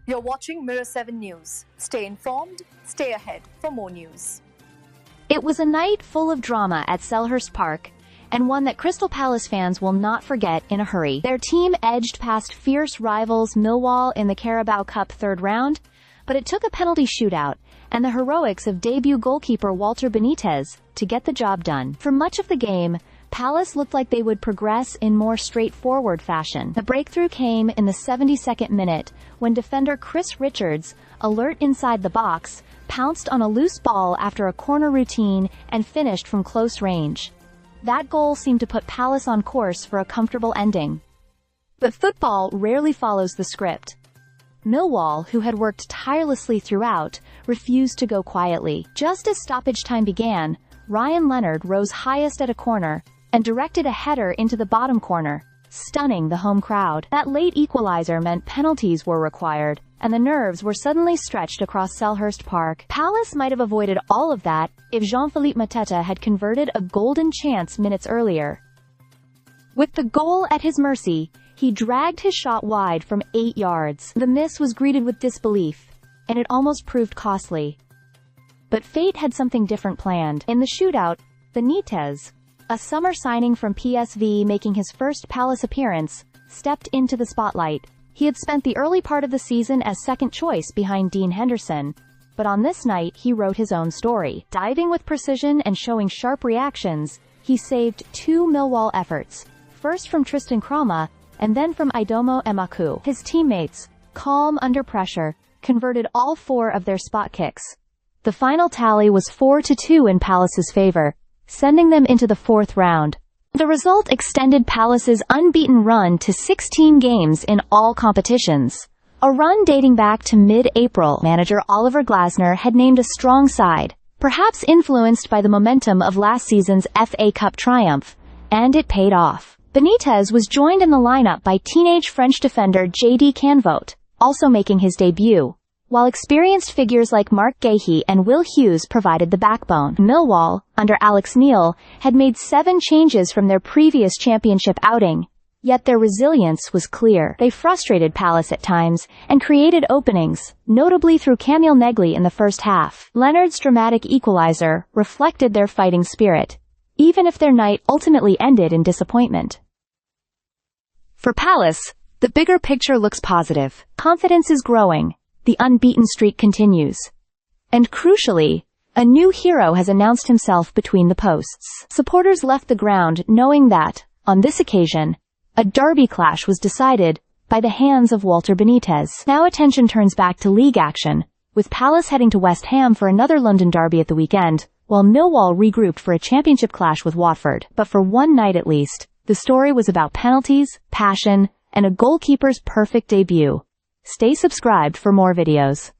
You're watching Mirror 7 News. Stay informed, stay ahead for more news. It was a night full of drama at Selhurst Park, and one that Crystal Palace fans will not forget in a hurry. Their team edged past fierce rivals Millwall in the Carabao Cup third round, but it took a penalty shootout and the heroics of debut goalkeeper Walter Benítez to get the job done. For much of the game, Palace looked like they would progress in more straightforward fashion. The breakthrough came in the 72nd minute when defender Chris Richards, alert inside the box, pounced on a loose ball after a corner routine and finished from close range. That goal seemed to put Palace on course for a comfortable ending. But football rarely follows the script. Milwall, who had worked tirelessly throughout, refused to go quietly. Just as stoppage time began, Ryan Leonard rose highest at a corner and directed a header into the bottom corner, stunning the home crowd. That late equalizer meant penalties were required, and the nerves were suddenly stretched across Selhurst Park. Palace might have avoided all of that if Jean-Philippe Mateta had converted a golden chance minutes earlier. With the goal at his mercy, he dragged his shot wide from 8 yards. The miss was greeted with disbelief, and it almost proved costly. But fate had something different planned. In the shootout, Benítez, a summer signing from PSV making his first Palace appearance, stepped into the spotlight. He had spent the early part of the season as second choice behind Dean Henderson, but on this night he wrote his own story. Diving with precision and showing sharp reactions, he saved 2 Millwall efforts, first from Tristan Krama, and then from Idomo Emaku. His teammates, calm under pressure, converted all 4 of their spot kicks. The final tally was 4-2 in Palace's favor, sending them into the 4th round. The result extended Palace's unbeaten run to 16 games in all competitions. A run dating back to mid-April. Manager Oliver Glasner had named a strong side, perhaps influenced by the momentum of last season's FA Cup triumph, and it paid off. Benítez was joined in the lineup by teenage French defender J.D. Canvote, also making his debut, while experienced figures like Mark Gahey and Will Hughes provided the backbone. Millwall, under Alex Neil, had made 7 changes from their previous championship outing, yet their resilience was clear. They frustrated Palace at times and created openings, notably through Camille Negli in the first half. Leonard's dramatic equalizer reflected their fighting spirit, even if their night ultimately ended in disappointment. For Palace, the bigger picture looks positive. Confidence is growing. The unbeaten streak continues. And crucially, a new hero has announced himself between the posts. Supporters left the ground knowing that, on this occasion, a derby clash was decided by the hands of Walter Benítez. Now attention turns back to league action, with Palace heading to West Ham for another London derby at the weekend, while Millwall regrouped for a championship clash with Watford. But for one night at least, the story was about penalties, passion, and a goalkeeper's perfect debut. Stay subscribed for more videos.